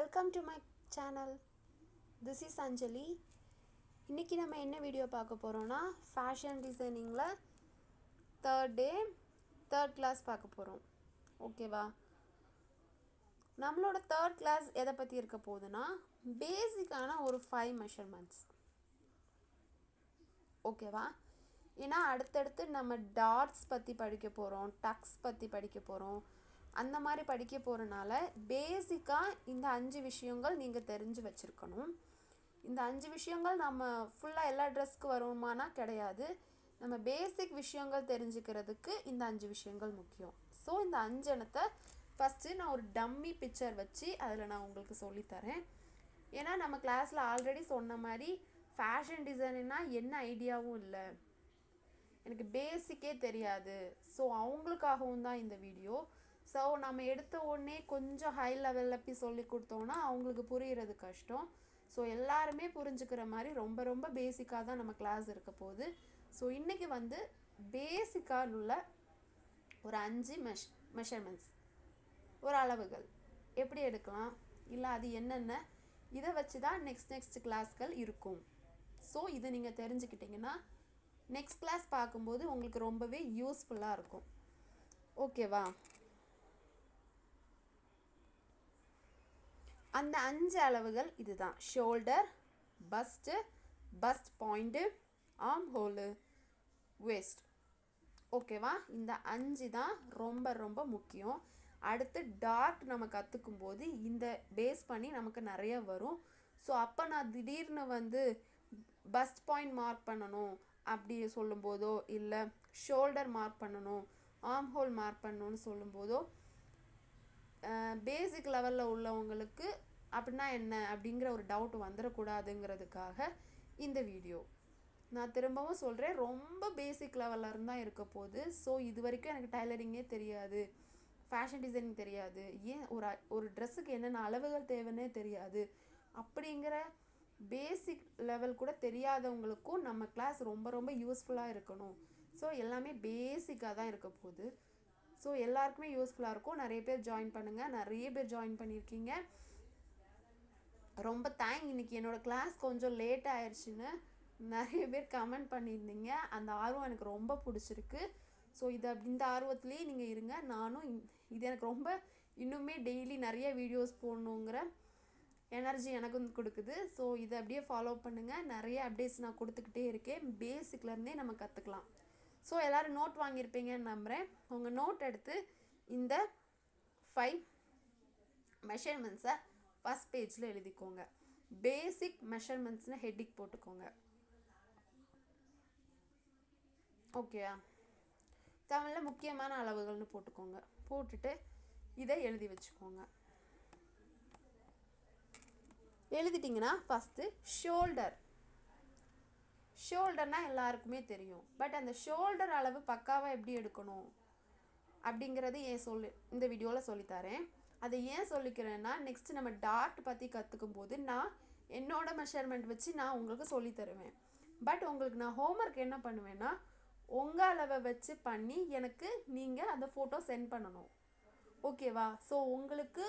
Welcome to my channel. This is Anjali. இன்றைக்கி நம்ம என்ன வீடியோ பார்க்க போகிறோன்னா ஃபேஷன் டிசைனிங்கில் தேர்ட் கிளாஸ் பார்க்க போகிறோம். ஓகேவா? நம்மளோட தேர்ட் கிளாஸ் எதை பற்றி இருக்க போகுதுன்னா பேசிக்கான ஒரு 5 மெஷர்மெண்ட்ஸ். ஓகேவா? ஏன்னா அடுத்தடுத்து நம்ம டாட்ஸ் பற்றி படிக்க போகிறோம், டக்ஸ் பற்றி படிக்க போகிறோம். அந்த மாதிரி படிக்க போகிறனால பேசிக்காக இந்த 5 விஷயங்கள் நீங்கள் தெரிஞ்சு வச்சுருக்கணும். இந்த 5 விஷயங்கள் நம்ம ஃபுல்லாக எல்லா ட்ரெஸ்க்கு வருமானா கிடையாது. நம்ம பேசிக் விஷயங்கள் தெரிஞ்சுக்கிறதுக்கு இந்த 5 விஷயங்கள் முக்கியம். ஸோ இந்த 5 எண்ணத்தை ஃபஸ்ட்டு நான் ஒரு டம்மி பிக்சர் வச்சு அதில் நான் உங்களுக்கு சொல்லித்தரேன். ஏன்னா நம்ம கிளாஸில் ஆல்ரெடி சொன்ன மாதிரி ஃபேஷன் டிசைனிங்னா என்ன ஐடியாவும் இல்லை, எனக்கு பேசிக்கே தெரியாது. ஸோ அவங்களுக்காகவும் தான் இந்த வீடியோ. ஸோ நம்ம எடுத்த உடனே கொஞ்சம் ஹை லெவலில் போய் சொல்லி கொடுத்தோன்னா அவங்களுக்கு புரிகிறது கஷ்டம். ஸோ எல்லாருமே புரிஞ்சுக்கிற மாதிரி ரொம்ப ரொம்ப பேசிக்காக தான் நம்ம கிளாஸ் இருக்க போகுது. ஸோ இன்றைக்கி பேசிக்காக உள்ள ஒரு 5 மெஷர்மெண்ட்ஸ், ஒரு அளவுகள் எப்படி எடுக்கலாம், இல்லை அது என்னென்ன, இதை வச்சு தான் நெக்ஸ்ட் கிளாஸ்கள் இருக்கும். ஸோ இதை நீங்கள் தெரிஞ்சுக்கிட்டிங்கன்னா நெக்ஸ்ட் கிளாஸ் பார்க்கும்போது உங்களுக்கு ரொம்பவே யூஸ்ஃபுல்லாக இருக்கும். ஓகேவா? அந்த 5 அளவுகள் இதுதான்: shoulder, first point, arm hole, waste. ஓகேவா? இந்த 5 தான் ரொம்ப ரொம்ப முக்கியம். அடுத்து டாட் நம்ம கற்றுக்கும் போது இந்த பேஸ் பண்ணி நமக்கு நிறைய வரும். ஸோ அப்போ நான் திடீர்னு பஸ்ட் பாயிண்ட் மார்க் பண்ணணும் அப்படி சொல்லும்போதோ, இல்லை ஷோல்டர் மார்க் பண்ணணும், ஆர்ம் ஹோல் மார்க் பண்ணணும்னு சொல்லும்போதோ பேசிக் லெவலில் உள்ளவங்களுக்கு அப்படின்னா என்ன அப்படிங்கிற ஒரு டவுட் வந்துடக்கூடாதுங்கிறதுக்காக இந்த வீடியோ நான் திரும்பவும் சொல்கிறேன். ரொம்ப பேசிக் லெவலில் இருந்தால் இருக்க போகுது. ஸோ இது வரைக்கும் எனக்கு டைலரிங்கே தெரியாது, ஃபேஷன் டிசைனிங் தெரியாது, ஏன் ஒரு ட்ரெஸ்ஸுக்கு என்னென்ன அளவுகள் தேவைன்னே தெரியாது அப்படிங்கிற பேசிக் லெவல் கூட தெரியாதவங்களுக்கும் நம்ம கிளாஸ் ரொம்ப ரொம்ப யூஸ்ஃபுல்லாக இருக்கணும். ஸோ எல்லாமே பேசிக்காக தான் இருக்க போகுது. ஸோ எல்லாருக்குமே யூஸ்ஃபுல்லாக இருக்கும். நிறைய பேர் ஜாயின் பண்ணுங்கள். நிறைய பேர் ஜாயின் பண்ணியிருக்கீங்க, ரொம்ப தேங்க். இன்றைக்கி என்னோடய கிளாஸ் கொஞ்சம் லேட் ஆயிடுச்சுன்னு நிறைய பேர் கமெண்ட் பண்ணியிருந்தீங்க. அந்த ஆர்வம் எனக்கு ரொம்ப பிடிச்சிருக்கு. ஸோ இந்த ஆர்வத்துலேயே நீங்கள் இருங்க. நானும் இது எனக்கு ரொம்ப இன்னுமே டெய்லி நிறைய வீடியோஸ் போடணுங்கிற எனர்ஜி எனக்கு கொடுக்குது. ஸோ இதை அப்படியே ஃபாலோ பண்ணுங்கள். நிறைய அப்டேட்ஸ் நான் கொடுத்துக்கிட்டே இருக்கேன். பேசிக்லேருந்தே நம்ம கற்றுக்கலாம். ஸோ எல்லோரும் நோட் வாங்கியிருப்பீங்கன்னு நம்புகிறேன். உங்கள் நோட் எடுத்து இந்த 5 மெஷர்மெண்ட்ஸை ஃபஸ்ட் பேஜில் எழுதிக்கோங்க. பேசிக் மெஷர்மெண்ட்ஸ்னு ஹெட்டிங் போட்டுக்கோங்க. ஓகேயா? தமிழில் முக்கியமான அளவுகள்னு போட்டுக்கோங்க. போட்டுட்டு இதை எழுதி வச்சுக்கோங்க. எழுதிட்டிங்கன்னா ஃபஸ்ட்டு ஷோல்டர்னால் எல்லாருக்குமே தெரியும். பட் அந்த ஷோல்டர் அளவு பக்காவாக எப்படி எடுக்கணும் அப்படிங்கிறது இந்த வீடியோவில் சொல்லித்தரேன். அதை ஏன் சொல்லிக்கிறேன்னா நெக்ஸ்ட்டு நம்ம டாட் பற்றி கற்றுக்கும் போது நான் என்னோட மெஷர்மெண்ட் வச்சு நான் உங்களுக்கு சொல்லித்தருவேன். பட் உங்களுக்கு நான் ஹோம்ஒர்க் என்ன பண்ணுவேன்னா உங்கள் அளவை வச்சு பண்ணி எனக்கு நீங்கள் அந்த ஃபோட்டோ சென்ட் பண்ணணும். ஓகேவா? ஸோ உங்களுக்கு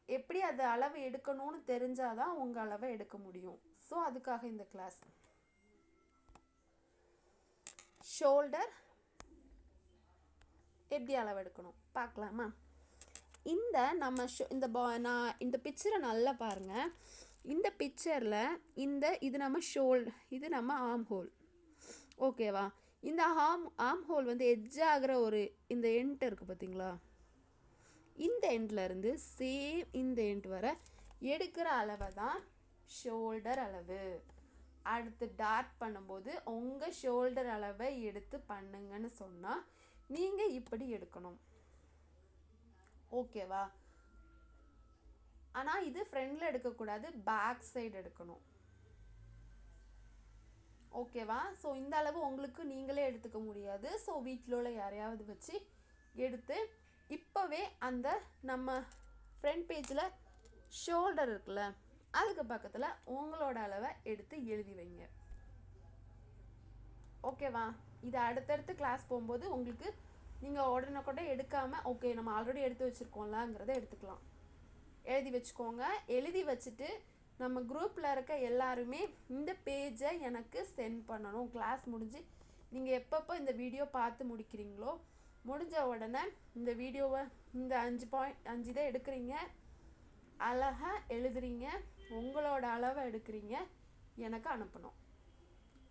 எப்படி அது அளவு எடுக்கணும்னு தெரிஞ்சாதான் உங்கள் அளவை எடுக்க முடியும். ஸோ அதுக்காக இந்த கிளாஸ். ஷோல்டர் எப்படி அளவு எடுக்கணும் பார்க்கலாமா? நான் இந்த பிக்சரை நல்லா பாருங்கள். இந்த பிக்சரில் இது நம்ம ஆர்ம் ஹோல். ஓகேவா? இந்த ஆர்ம் ஹோல் எட்ஜ் ஆகிற இந்த எண்ட் இருக்குது பார்த்தீங்களா? இந்த எண்ட்லேருந்து சேம் இந்த எண்ட் வரை எடுக்கிற அளவை தான் ஷோல்டர் அளவு. அடுத்து டாட் பண்ணும்போது உங்கள் ஷோல்டர் அளவை எடுத்து பண்ணுங்கன்னு சொன்னால் நீங்கள் இப்படி எடுக்கணும். ஓகேவா? ஆனால் இது ஃப்ரண்டில் எடுக்கக்கூடாது, பேக் சைடு எடுக்கணும். ஓகேவா? ஸோ இந்த அளவு உங்களுக்கு நீங்களே எடுத்துக்க முடியாது. ஸோ வீட்டில் உள்ள யாரையாவது வச்சு எடுத்து இப்போவே அந்த நம்ம ஃப்ரண்ட் பேஜில் ஷோல்டர் இருக்குல்ல, அதுக்கு பக்கத்தில் உங்களோட அளவை எடுத்து எழுதி வைங்க. ஓகேவா? இது அடுத்தடுத்து கிளாஸ் போகும்போது உங்களுக்கு நீங்கள் உடனே கூட எடுக்காமல் ஓகே நம்ம ஆல்ரெடி எடுத்து வச்சுருக்கோம்லங்கிறத எடுத்துக்கலாம். எழுதி வச்சுக்கோங்க. எழுதி வச்சுட்டு நம்ம குரூப்பில் இருக்க எல்லாருமே இந்த பேஜை எனக்கு சென்ட் பண்ணணும். கிளாஸ் முடிஞ்சு நீங்கள் எப்பப்போ இந்த வீடியோ பார்த்து முடிக்கிறீங்களோ முடிஞ்ச உடனே இந்த வீடியோவை இந்த 5 இதை எடுக்கிறீங்க, அழகாக எழுதுறீங்க, உங்களோட அளவை எடுக்கிறீங்க, எனக்கு அனுப்பணும்.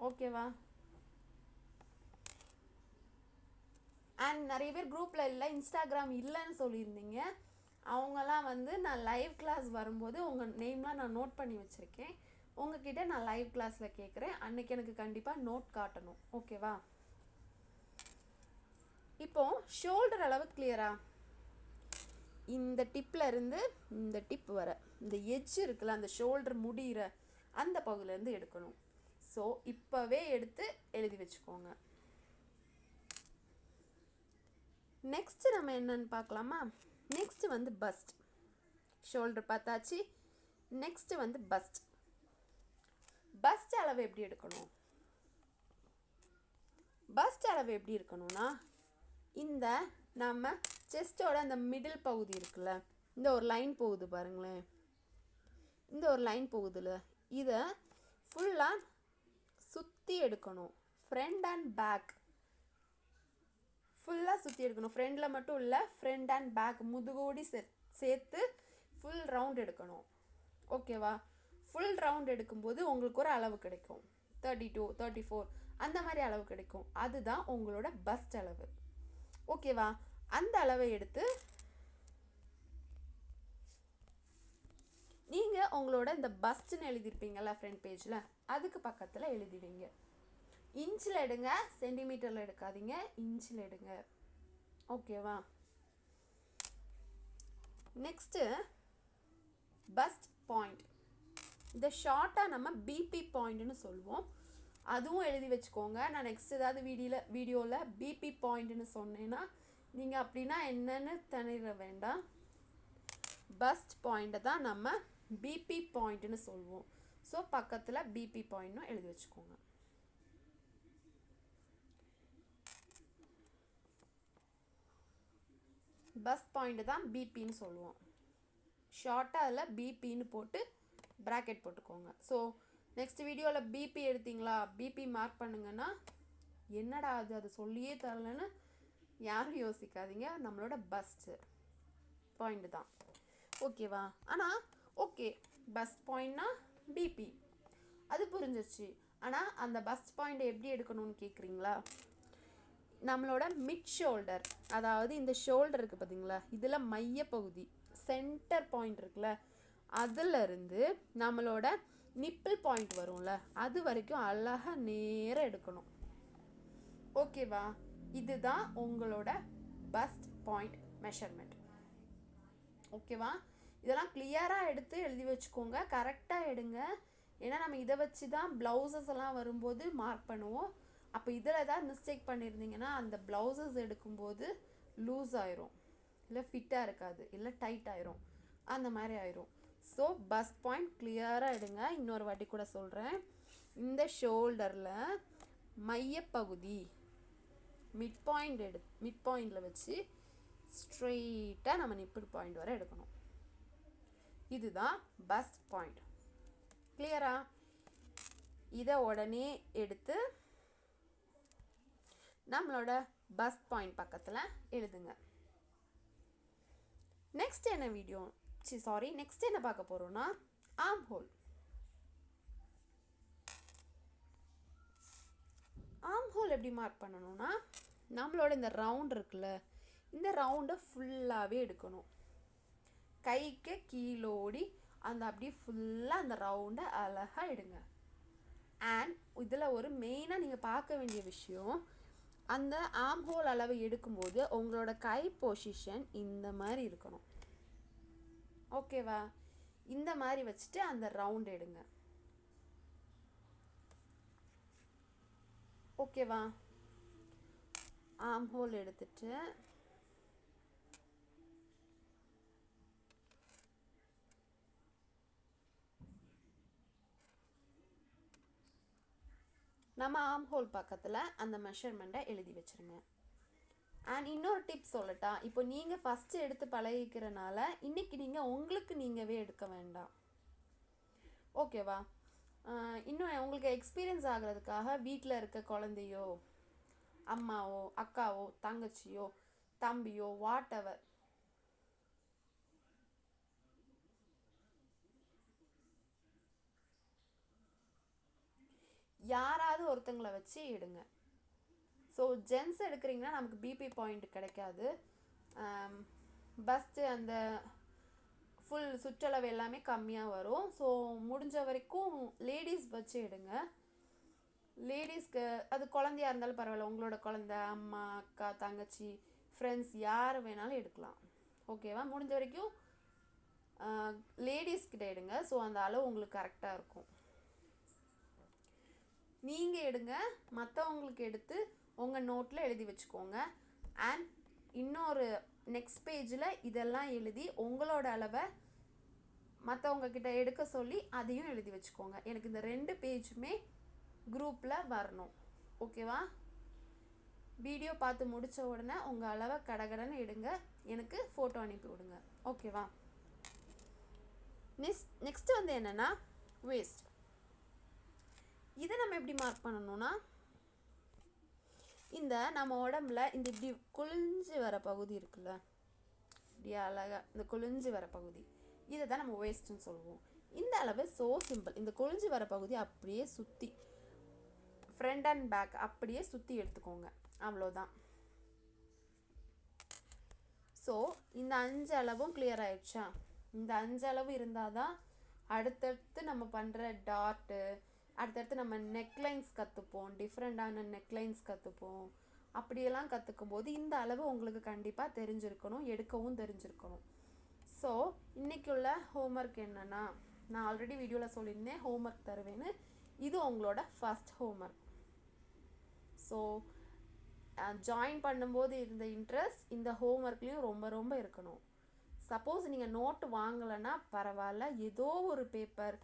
ஓகேவா? அண்ட் நிறைய பேர் குரூப்பில் இல்லை, இன்ஸ்டாகிராம் இல்லைன்னு சொல்லியிருந்தீங்க. அவங்கெல்லாம் வந்து நான் லைவ் கிளாஸ் வரும்போது உங்கள் நேம்லாம் நான் நோட் பண்ணி வச்சுருக்கேன். உங்ககிட்ட நான் லைவ் கிளாஸில் கேட்குறேன். அன்றைக்கி எனக்கு கண்டிப்பாக நோட் காட்டணும். ஓகேவா? இப்போது ஷோல்டர் அளவு கிளியரா? இந்த டிப்பில் இருந்து இந்த டிப் வர இந்த எட்ஜ் இருக்குல்ல, அந்த ஷோல்டர் முடிகிற அந்த பகுதியிலேருந்து எடுக்கணும். ஸோ இப்போவே எடுத்து எழுதி வச்சுக்கோங்க. நெக்ஸ்ட்டு நம்ம என்னன்னு பார்க்கலாமா? நெக்ஸ்ட்டு வந்து பஸ்ட். ஷோல்டர் பார்த்தாச்சு. நெக்ஸ்ட்டு வந்து பஸ்ட். பஸ்ட் அளவு எப்படி எடுக்கணும்? பஸ்ட் அளவு எப்படி இருக்கணும்னா, இந்த நம்ம செஸ்டோட அந்த மிடில் பகுதி இருக்குல்ல, இந்த ஒரு லைன் போகுது பாருங்களேன், இந்த ஒரு லைன் போகுதுல்ல, இதை ஃபுல்லாக சுற்றி எடுக்கணும். ஃப்ரண்ட் அண்ட் பேக் ஃபுல்லாக சுற்றி எடுக்கணும். ஃப்ரண்டில் மட்டும் இல்லை, ஃப்ரண்ட் அண்ட் பேக் முதுகோடி சேர்த்து ஃபுல் ரவுண்ட் எடுக்கணும். ஓகேவா? ஃபுல் ரவுண்ட் எடுக்கும்போது உங்களுக்கு ஒரு அளவு கிடைக்கும், 32, 34 அந்த மாதிரி அளவு கிடைக்கும். அதுதான் உங்களோட பஸ்ட் அளவு. ஓகேவா? அந்த அளவை எடுத்து நீங்கள் உங்களோட இந்த பஸ்ட்னு எழுதியிருப்பீங்கள்ல ஃப்ரண்ட் பேஜில், அதுக்கு பக்கத்தில் எழுதி வைங்க. இன்ச்சில் எடுங்க, சென்டிமீட்டரில் எடுக்காதீங்க, இன்ச்சில் எடுங்க. ஓகேவா? Next first point. இந்த ஷார்ட்டாக நம்ம பிபி பாயிண்ட்னு சொல்லுவோம். அதுவும் எழுதி வச்சுக்கோங்க. நான் நெக்ஸ்ட் ஏதாவது வீடியோவில் பிபி பாயிண்ட்னு சொன்னேன்னா நீங்கள் அப்படின்னா என்னன்னு தனிர வேண்டாம். பஸ்ட் பாயிண்ட்டை தான் நம்ம பிபி பாயிண்ட்னு சொல்லுவோம். ஸோ பக்கத்தில் பிபி பாயிண்ட்னு எழுதி வச்சுக்கோங்க. பஸ்ட் பாயிண்ட்டு தான் பிபின்னு சொல்லுவோம். ஷார்ட்டாக அதில் பிபின்னு போட்டு ப்ராக்கெட் போட்டுக்கோங்க. ஸோ நெக்ஸ்ட் வீடியோவில் பிபி எடுத்தீங்களா, பிபி மார்க் பண்ணுங்கன்னா என்னடா அது சொல்லியே தரலன்னு யாரும் யோசிக்காதீங்க. நம்மளோட பஸ்ட்டு பாயிண்ட் தான். ஓகேவா? ஆனால் ஓகே, பஸ்ட் பாயிண்ட்னா பிபி அது புரிஞ்சிருச்சு. ஆனால் அந்த பஸ்ட் பாயிண்ட் எப்படி எடுக்கணும்னு கேட்குறீங்களா? நம்மளோட மிட் ஷோல்டர், அதாவது இந்த ஷோல்டர் இருக்குது பார்த்தீங்களா, இதில் மையப்பகுதி சென்டர் பாயிண்ட் இருக்குல்ல, அதிலிருந்து நம்மளோட நிப்பிள் பாயிண்ட் வரும்ல, அது வரைக்கும் அழகாக நேராக எடுக்கணும். ஓகேவா? இதுதான் உங்களோட பஸ்ட் பாயிண்ட் மெஷர்மெண்ட். ஓகேவா? இதெல்லாம் கிளியராக எடுத்து எழுதி வச்சுக்கோங்க. கரெக்டாக எடுங்க. ஏன்னா நம்ம இதை வச்சு தான் ப்ளவுசஸ் எல்லாம் வரும்போது மார்க் பண்ணுவோம். அப்போ இதில் ஏதாவது மிஸ்டேக் பண்ணியிருந்தீங்கன்னா அந்த ப்ளவுசஸ் எடுக்கும்போது லூஸ் ஆயிரும், இல்லை ஃபிட்டாக இருக்காது, இல்லை டைட் ஆயிரும், அந்த மாதிரி ஆயிரும். ஸோ பஸ்ட் பாயிண்ட் கிளியராக எடுங்க. இன்னொரு வாட்டி கூட சொல்கிறேன். இந்த ஷோல்டரில் மையப்பகுதி மிட் பாயிண்டில் வச்சு ஸ்ட்ரெயிட்டாக நம்ம நிப்பிள் பாயிண்ட் வரை எடுக்கணும். இதுதான் பஸ்ட் பாயிண்ட். கிளியரா? இதை உடனே எடுத்து நம்மளோட பஸ்ட் பாயிண்ட் பக்கத்தில் எழுதுங்க. நெக்ஸ்ட் என்ன பார்க்க போகிறோன்னா ஆர்ம் ஹோல். ஆர்ம் ஹோல் எப்படி மார்க் பண்ணணும்னா, நம்மளோட இந்த ரவுண்ட் இருக்குல்ல, இந்த ரவுண்டை ஃபுல்லாகவே எடுக்கணும். கைக்கு கீழோடி அந்த அப்படியே ஃபுல்லாக அந்த ரவுண்டை அழகாக எடுங்க. அண்ட் இதில் ஒரு மெயினாக நீங்கள் பார்க்க வேண்டிய விஷயம், அந்த ஆர்ம் ஹோல் அளவு எடுக்கும்போது உங்களோட கை பொசிஷன் இந்த மாதிரி இருக்கணும். ஓகேவா? இந்த மாதிரி வச்சுட்டு அந்த ரவுண்ட் எடுங்க. ஓகேவா? ஆர்ம் ஹோல் எடுத்துட்டு நம்ம ஆர்ம் ஹோல் பக்கத்தில் அந்த மெஷர்மெண்ட்டை எழுதி வச்சுருங்க. அண்ட் இன்னொரு டிப் சொல்லட்டா, இப்போ நீங்கள் ஃபஸ்ட்டு எடுத்து பழகிக்கிறனால இன்றைக்கி நீங்கள் உங்களுக்கு நீங்கவே எடுக்க வேண்டாம். ஓகேவா? இன்னும் உங்களுக்கு எக்ஸ்பீரியன்ஸ் ஆகிறதுக்காக வீட்டில் இருக்க குழந்தையோ, அம்மாவோ, அக்காவோ, தங்கச்சியோ, தம்பியோ, வாட் எவர், யாராவது ஒருத்தங்களை வச்சு எடுங்க. ஸோ ஜென்ஸ் எடுக்கிறீங்கன்னா நமக்கு பிபி பாயிண்ட் கிடைக்காது. பஸ்ட்டு அந்த ஃபுல் சுற்றளவு எல்லாமே கம்மியாக வரும். ஸோ முடிஞ்ச வரைக்கும் லேடிஸ் வச்சு எடுங்க. லேடிஸ்க்கு அது குழந்தையா இருந்தாலும் பரவாயில்ல, உங்களோட குழந்த, அம்மா, அக்கா, தங்கச்சி, ஃப்ரெண்ட்ஸ் யார் வேணாலும் எடுக்கலாம். ஓகேவா? முடிஞ்ச வரைக்கும் லேடிஸ்கிட்ட எடுங்க. ஸோ அந்த அளவு உங்களுக்கு கரெக்டாக இருக்கும். நீங்கள் எடுங்க, மற்றவங்களுக்கு எடுத்து உங்கள் நோட்டில் எழுதி வச்சுக்கோங்க. அண்ட் இன்னொரு நெக்ஸ்ட் பேஜில் இதெல்லாம் எழுதி உங்களோட அளவை மற்றவங்கக்கிட்ட எடுக்க சொல்லி அதையும் எழுதி வச்சுக்கோங்க. எனக்கு இந்த 2 பேஜுமே குரூப்பில் வரணும். ஓகேவா? வீடியோ பார்த்து முடித்த உடனே உங்கள் அளவை கடகடன்னு எடுங்க, எனக்கு ஃபோட்டோ அனுப்பி விடுங்க. ஓகேவா? நெக்ஸ்ட்டு வந்து என்னென்னா வேஸ்ட். இதை நம்ம எப்படி மார்க் பண்ணணும்னா, இந்த நம்ம உடம்புல இந்த இப்படி குளிஞ்சு வர பகுதி இருக்குல்ல, இப்படி அழகாக இந்த குளிஞ்சு வர பகுதி, இதை தான் நம்ம வேஸ்ட்டுன்னு சொல்லுவோம். இந்த அளவு ஸோ சிம்பிள். இந்த குளிஞ்சு வர பகுதி அப்படியே சுற்றி ஃப்ரண்ட் அண்ட் பேக் அப்படியே சுற்றி எடுத்துக்கோங்க. அவ்வளோதான். ஸோ இந்த 5 அளவும் கிளியர் ஆயிடுச்சா? இந்த 5 அளவு இருந்தால் தான் அடுத்தடுத்து நம்ம பண்ணுற டாட்டு, அடுத்தடுத்து நம்ம நெக்லைன்ஸ் கற்றுப்போம், டிஃப்ரெண்ட்டான நெக்லைன்ஸ் கற்றுப்போம். அப்படியெல்லாம் கற்றுக்கும் போது இந்த அளவு உங்களுக்கு கண்டிப்பாக தெரிஞ்சிருக்கணும், எடுக்கவும் தெரிஞ்சிருக்கணும். ஸோ இன்றைக்கி உள்ள ஹோம்ஒர்க் என்னென்னா, நான் ஆல்ரெடி வீடியோவில் சொல்லியிருந்தேன் ஹோம்ஒர்க் தருவேன்னு. இது உங்களோட ஃபஸ்ட் ஹோம்ஒர்க். ஸோ ஜாயின் பண்ணும்போது இருந்த இன்ட்ரெஸ்ட் இந்த ஹோம்ஒர்க்லேயும் ரொம்ப ரொம்ப இருக்கணும். சப்போஸ் நீங்கள் நோட்டு வாங்கலைன்னா பரவாயில்ல, ஏதோ ஒரு பேப்பர்,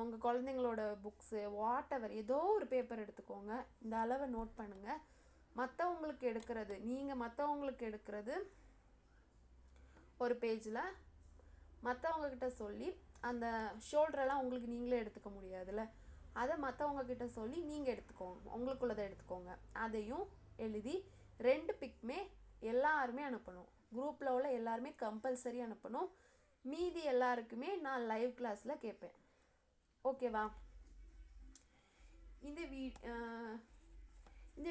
உங்கள் குழந்தைங்களோட புக்ஸு, வாட் எவர், ஏதோ ஒரு பேப்பர் எடுத்துக்கோங்க. இந்த அளவை நோட் பண்ணுங்கள். மற்றவங்களுக்கு எடுக்கிறது, நீங்கள் மற்றவங்களுக்கு எடுக்கிறது ஒரு பேஜில், மற்றவங்கக்கிட்ட சொல்லி அந்த ஷோல்டரெல்லாம் உங்களுக்கு நீங்களே எடுத்துக்க முடியாதுல்ல, அதை மற்றவங்கக்கிட்ட சொல்லி நீங்கள் எடுத்துக்கோங்க, உங்களுக்குள்ளதை எடுத்துக்கோங்க. அதையும் எழுதி 2 பிக்மே எல்லாருமே அனுப்பணும். குரூப்பில் உள்ள எல்லாருமே கம்பல்சரி அனுப்பணும். மீதி எல்லாருக்குமே நான் லைவ் கிளாஸில் கேட்பேன். ஓகேவா? இந்த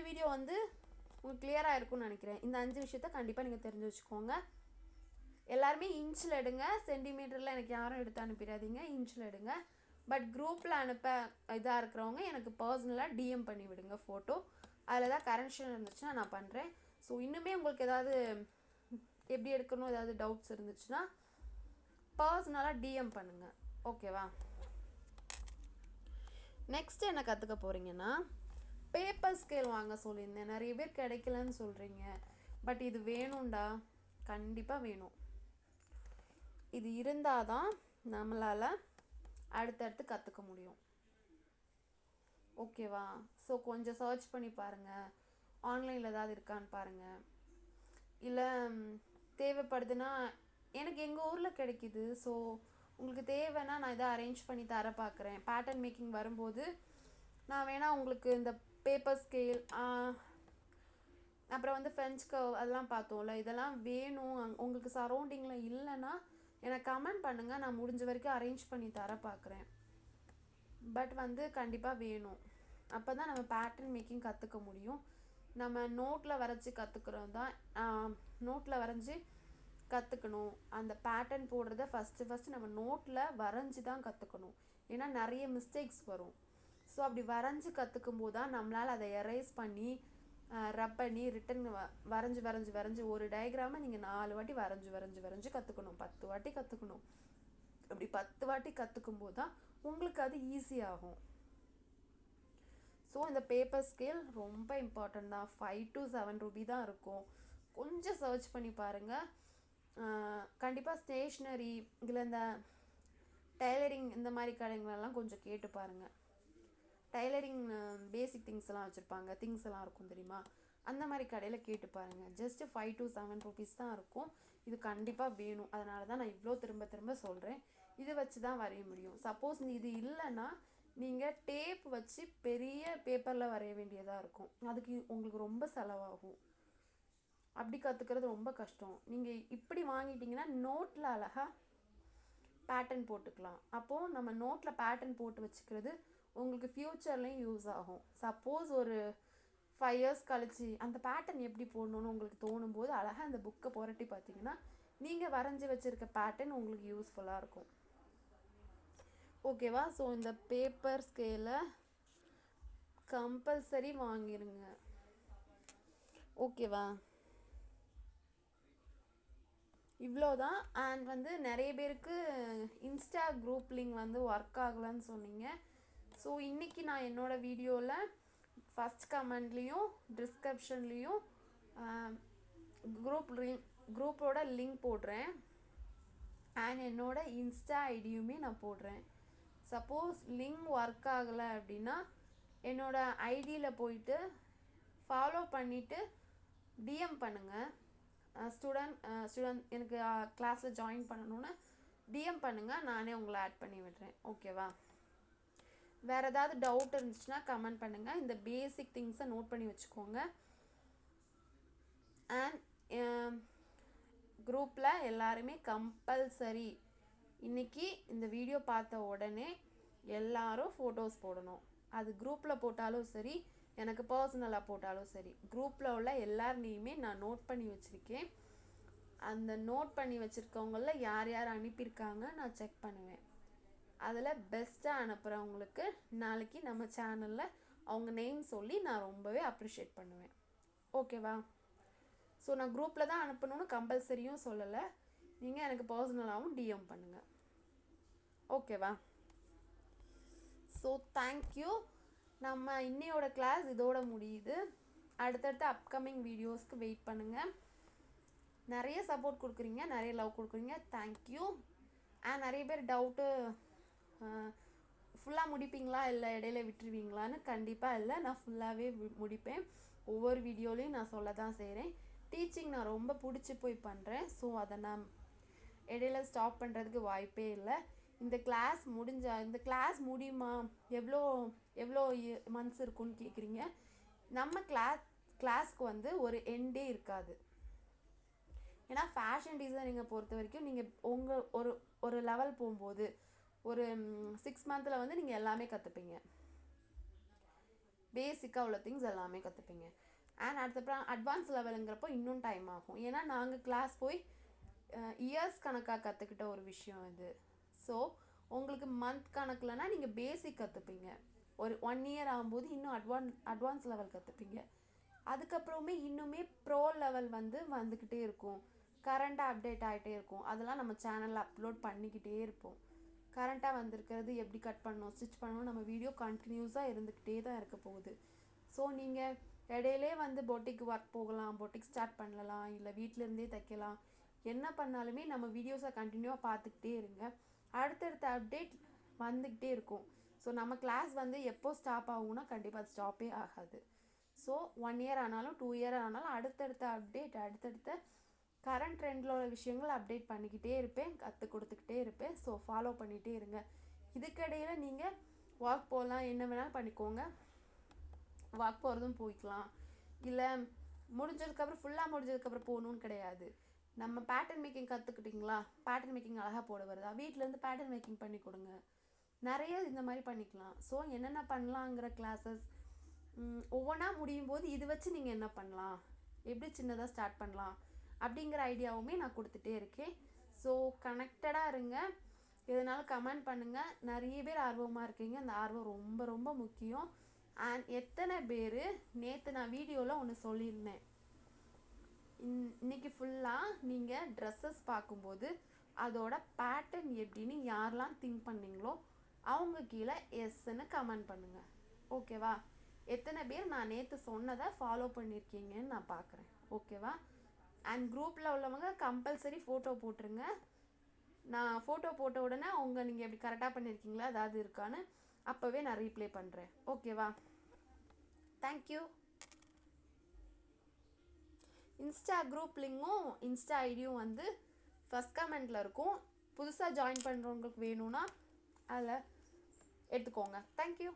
வீடியோ வந்து உங்களுக்கு கிளியராக இருக்கும்னு நினைக்கிறேன். இந்த 5 விஷயத்த கண்டிப்பாக நீங்கள் தெரிஞ்சு வச்சுக்கோங்க. எல்லாருமே இன்ச்சில் எடுங்க, சென்டிமீட்டரில் எனக்கு யாரும் எடுத்து அனுப்பிடாதீங்க, இன்ச்சில் எடுங்க. பட் குரூப்பில் அனுப்ப இதாக இருக்கிறவங்க எனக்கு பர்சனலாக டிஎம் பண்ணி விடுங்க ஃபோட்டோ. அதில் ஏதாவது கரெக்ஷன் இருந்துச்சுன்னா நான் பண்ணுறேன். ஸோ இன்னுமே உங்களுக்கு ஏதாவது எப்படி எடுக்கணும் ஏதாவது டவுட்ஸ் இருந்துச்சுன்னா பர்சனலாக டிஎம் பண்ணுங்கள். ஓகேவா? நெக்ஸ்ட் என்ன கற்றுக்க போகிறீங்கன்னா, பேப்பர் ஸ்கேல் வாங்க சொல்லியிருந்தேன். நிறைய பேர் கிடைக்கலன்னு சொல்கிறீங்க. பட் இது வேணும்டா, கண்டிப்பாக வேணும். இது இருந்தால் தான் நம்மளால் அடுத்தடுத்து கற்றுக்க முடியும். ஓகேவா? ஸோ கொஞ்சம் சர்ச் பண்ணி பாருங்கள், ஆன்லைனில் ஏதாவது இருக்கான்னு பாருங்கள். இல்லை தேவைப்படுதுன்னா எனக்கு எங்கள் ஊரில் கிடைக்கிது. ஸோ உங்களுக்கு தேவைன்னா நான் இதை அரேஞ்ச் பண்ணி தர பார்க்குறேன். பேட்டர்ன் மேக்கிங் வரும்போது நான் வேணால் உங்களுக்கு இந்த பேப்பர் ஸ்கேல், அப்புறம் வந்து ஃப்ரெஞ்ச் கர்வ் அதெல்லாம் பார்த்தோம்ல, இதெல்லாம் வேணும் உங்களுக்கு சரௌண்டிங்கில் இல்லைன்னா எனக்கு கமெண்ட் பண்ணுங்கள், நான் முடிஞ்ச வரைக்கும் அரேஞ்ச் பண்ணி தர பார்க்குறேன். பட் வந்து கண்டிப்பாக வேணும். அப்போ தான் நம்ம பேட்டர்ன் மேக்கிங் கற்றுக்க முடியும். நம்ம நோட்டில் வரைஞ்சி கற்றுக்குறோம் தான், நோட்டில் வரைஞ்சி கற்றுக்கணும். அந்த பேட்டர்ன் போடுறத ஃபஸ்ட்டு நம்ம நோட்டில் வரைஞ்சி தான் கற்றுக்கணும். ஏன்னா நிறைய மிஸ்டேக்ஸ் வரும். ஸோ அப்படி வரைஞ்சி கற்றுக்கும் போது தான் நம்மளால் அதை எரேஸ் பண்ணி ரப் பண்ணி ரிட்டன் வரைஞ்சி ஒரு டயக்ராமை நீங்கள் 4 வாட்டி வரைஞ்சி கற்றுக்கணும், 10 வாட்டி கற்றுக்கணும். அப்படி 10 வாட்டி கற்றுக்கும் போது தான் உங்களுக்கு அது ஈஸியாகும். ஸோ இந்த பேப்பர் ஸ்கேல் ரொம்ப இம்பார்ட்டண்ட் தான். 5 to 7 ரூபி தான் இருக்கும். கொஞ்சம் சர்ச் பண்ணி பாருங்கள். கண்டிப்பாக ஸ்டேஷ்னரி இதில் இந்த டைலரிங் இந்த மாதிரி கடைங்களெல்லாம் கொஞ்சம் கேட்டு பாருங்கள். டைலரிங் பேசிக் திங்ஸ் எல்லாம் வச்சுருப்பாங்க, திங்ஸ் எல்லாம் இருக்கும் தெரியுமா, அந்த மாதிரி கடையில் கேட்டு பாருங்கள். ஜஸ்ட்டு 5 to 7 rupees தான் இருக்கும். இது கண்டிப்பாக வேணும். அதனால தான் நான் இவ்வளோ திரும்ப திரும்ப சொல்கிறேன். இது வச்சு தான் வரைய முடியும். சப்போஸ் இது இல்லைன்னா நீங்கள் டேப் வச்சு பெரிய பேப்பரில் வரைய வேண்டியதாக இருக்கும். அதுக்கு உங்களுக்கு ரொம்ப செலவாகும். அப்படி கற்றுக்கிறது ரொம்ப கஷ்டம். நீங்கள் இப்படி வாங்கிட்டீங்கன்னா நோட்டில் அழகாக பேட்டர்ன் போட்டுக்கலாம். அப்போது நம்ம நோட்டில் பேட்டர்ன் போட்டு வச்சுக்கிறது உங்களுக்கு ஃப்யூச்சர்லேயும் யூஸ் ஆகும். சப்போஸ் ஒரு 5 years கழிச்சு அந்த பேட்டர்ன் எப்படி போடணும்னு உங்களுக்கு தோணும் போது அழகாக அந்த புக்கை புரட்டி பார்த்தீங்கன்னா நீங்கள் வரைஞ்சி வச்சுருக்க பேட்டர்ன் உங்களுக்கு யூஸ்ஃபுல்லாக இருக்கும். ஓகேவா? ஸோ இந்த பேப்பர் ஸ்கேலை கம்பல்சரி வாங்கிருங்க. ஓகேவா? இவ்வளோதான். அண்ட் நிறைய பேருக்கு இன்ஸ்டா குரூப் லிங்க் ஒர்க் ஆகலைன்னு சொன்னீங்க. ஸோ இன்றைக்கி நான் என்னோடய வீடியோவில் ஃபஸ்ட் கமெண்ட்லேயும் டிஸ்கிரிப்ஷன்லேயும் குரூப்போட லிங்க் போடுறேன். அண்ட் என்னோடய இன்ஸ்டா ஐடியுமே நான் போடுறேன். சப்போஸ் லிங்க் ஒர்க் ஆகலை அப்படின்னா என்னோடய ஐடியில் போயிட்டு ஃபாலோ பண்ணிவிட்டு டிஎம் பண்ணுங்கள். ஸ்டூடெண்ட் எனக்கு கிளாஸில் ஜாயின் பண்ணணுன்னு டிஎம் பண்ணுங்கள். நானே உங்களை ஆட் பண்ணி விடுறேன். ஓகேவா? வேறு ஏதாவது டவுட் இருந்துச்சுன்னா கமெண்ட் பண்ணுங்கள். இந்த பேசிக் திங்ஸை நோட் பண்ணி வச்சுக்கோங்க. அண்ட் குரூப்பில் எல்லாருமே கம்பல்சரி இன்றைக்கி இந்த வீடியோ பார்த்த உடனே எல்லாரும் ஃபோட்டோஸ் போடணும். அது குரூப்பில் போட்டாலும் சரி, எனக்கு பர்சனலாக போட்டாலும் சரி, குரூப்பில் உள்ள எல்லாருனையுமே நான் நோட் பண்ணி வச்சுருக்கேன். அந்த நோட் பண்ணி வச்சுருக்கவங்கள யார் யார் அனுப்பியிருக்காங்க நான் செக் பண்ணுவேன். அதில் பெஸ்ட்டாக அனுப்புகிறவங்களுக்கு நாளைக்கு நம்ம சேனலில் அவங்க நேம் சொல்லி நான் ரொம்பவே அப்ரிஷியேட் பண்ணுவேன். ஓகேவா? ஸோ நான் குரூப்பில் தான் அனுப்பணும்னு கம்பல்சரியும் சொல்லலை. நீங்கள் எனக்கு பர்சனலாகவும் டிஎம் பண்ணுங்கள். ஓகேவா? So thank you. நம்ம இன்னையோட கிளாஸ் இதோட முடியுது. அடுத்தடுத்த அப்கமிங் வீடியோஸ்க்கு வெயிட் பண்ணுங்கள். நிறைய சப்போர்ட் கொடுக்குறீங்க, நிறைய லவ் கொடுக்குறீங்க. தேங்க்யூ. நிறைய பேர் டவுட்டு ஃபுல்லாக முடிப்பீங்களா இல்லை இடையில விட்டுருவீங்களான்னு. கண்டிப்பாக இல்லை, நான் ஃபுல்லாகவே முடிப்பேன். ஒவ்வொரு வீடியோலையும் நான் சொல்ல தான் செய்கிறேன். டீச்சிங் நான் ரொம்ப பிடிச்சி போய் பண்ணுறேன். ஸோ அதை நான் இடையில ஸ்டாப் பண்ணுறதுக்கு வாய்ப்பே இல்லை. இந்த கிளாஸ் முடியுமா, எவ்வளோ எவ்வளோ மந்த்ஸ் இருக்குன்னு கேட்குறீங்க. நம்ம கிளாஸ்க்கு ஒரு எண்டே இருக்காது. ஏன்னா ஃபேஷன் டிசைனிங்கை பொறுத்த வரைக்கும் நீங்கள் உங்கள் ஒரு லெவல் போகும்போது ஒரு 6 months நீங்கள் எல்லாமே கற்றுப்பீங்க. பேசிக்காக உள்ள திங்ஸ் எல்லாமே கற்றுப்பீங்க. அண்ட் அடுத்தப்புறம் அட்வான்ஸ் லெவலுங்கிறப்போ இன்னும் டைம் ஆகும். ஏன்னா நாங்கள் கிளாஸ் போய் இயர்ஸ் கணக்காக கற்றுக்கிட்ட ஒரு விஷயம் இது. ஸோ உங்களுக்கு மந்த் கணக்கில்னா நீங்கள் பேசிக் கற்றுப்பீங்க. ஒரு 1 year ஆகும்போது இன்னும் அட்வான்ஸ் லெவல் கற்றுப்பீங்க. அதுக்கப்புறமே இன்னுமே ப்ரோ லெவல் வந்துக்கிட்டே இருக்கும். கரண்ட்டாக அப்டேட் ஆகிட்டே இருக்கும். அதெல்லாம் நம்ம சேனலில் அப்லோட் பண்ணிக்கிட்டே இருப்போம். கரண்ட்டாக வந்திருக்கிறது எப்படி கட் பண்ணணும், ஸ்டிச் பண்ணணும், நம்ம வீடியோ கண்டினியூஸாக இருந்துக்கிட்டே தான் இருக்க போகுது. ஸோ நீங்கள் இடையிலே பொட்டிக் ஒர்க் போகலாம், பொட்டிக் ஸ்டார்ட் பண்ணலாம், இல்லை வீட்டிலேருந்தே தைக்கலாம். என்ன பண்ணாலுமே நம்ம வீடியோஸை கண்டினியூவாக பார்த்துக்கிட்டே இருங்க. அடுத்தடுத்த அப்டேட் வந்துக்கிட்டே இருக்கும். ஸோ நம்ம கிளாஸ் எப்போ ஸ்டாப் ஆகும்னா கண்டிப்பாக அது ஸ்டாப்பே ஆகாது. ஸோ 1 year ஆனாலும் 2 year ஆனாலும் அடுத்தடுத்த அப்டேட், அடுத்தடுத்த கரண்ட் ட்ரெண்டில் உள்ள விஷயங்கள் அப்டேட் பண்ணிக்கிட்டே இருப்பேன், கற்றுக் கொடுத்துக்கிட்டே இருப்பேன். ஸோ ஃபாலோ பண்ணிகிட்டே இருங்க. இதுக்கிடையில் நீங்கள் வாக் போகலாம், என்ன வேணாலும் பண்ணிக்கோங்க. வாக் போகிறதும் போய்க்கலாம். இல்லை முடிஞ்சதுக்கப்புறம் ஃபுல்லாக முடிஞ்சதுக்கப்புறம் போகணுன்னு கிடையாது. நம்ம பேட்டர்ன் மேக்கிங் கற்றுக்கிட்டிங்களா, பேட்டர்ன் மேக்கிங் அழகாக போட வருதா, வீட்டிலேருந்து பேட்டர்ன் மேக்கிங் பண்ணி கொடுங்க. நிறைய இந்த மாதிரி பண்ணிக்கலாம். ஸோ என்னென்ன பண்ணலாங்கிற கிளாஸஸ் ஒவ்வொன்றா முடியும் போது இது வச்சு நீங்கள் என்ன பண்ணலாம், எப்படி சின்னதாக ஸ்டார்ட் பண்ணலாம் அப்படிங்கிற ஐடியாவுமே நான் கொடுத்துட்டே இருக்கேன். ஸோ கனெக்டடாக இருங்க. எதனாலும் கமெண்ட் பண்ணுங்கள். நிறைய பேர் ஆர்வமாக இருக்கீங்க. அந்த ஆர்வம் ரொம்ப ரொம்ப முக்கியம். அண்ட் எத்தனை பேர் நேற்று நான் வீடியோவில் ஒன்று சொல்லியிருந்தேன், இன்னைக்கு ஃபுல்லாக நீங்கள் ட்ரெஸ்ஸஸ் பார்க்கும்போது அதோட பேட்டர்ன் எப்படின்னு யாரெல்லாம் திங்க் பண்ணீங்களோ அவங்க கீழே எஸ்ன்னு கமெண்ட் பண்ணுங்கள். ஓகேவா? எத்தனை பேர் நான் நேற்று சொன்னதை ஃபாலோ பண்ணியிருக்கீங்கன்னு நான் பார்க்குறேன். ஓகேவா? அண்ட் குரூப்பில் உள்ளவங்க கம்பல்சரி ஃபோட்டோ போட்டுருங்க. நான் ஃபோட்டோ போட்ட உடனே நீங்கள் எப்படி கரெக்டாக பண்ணியிருக்கீங்களா ஏதாவது இருக்கான்னு அப்போவே நான் ரீப்ளே பண்ணுறேன். ஓகேவா? தேங்க்யூ. இன்ஸ்டா குரூப் லிங்கும் இன்ஸ்டா ஐடியும் வந்து ஃபஸ்ட் கமெண்ட்டில் இருக்கும். புதுசாக ஜாயின் பண்ணுறவங்களுக்கு வேணும்னா அதில் எடுத்துக்கோங்க. தேங்க்யூ.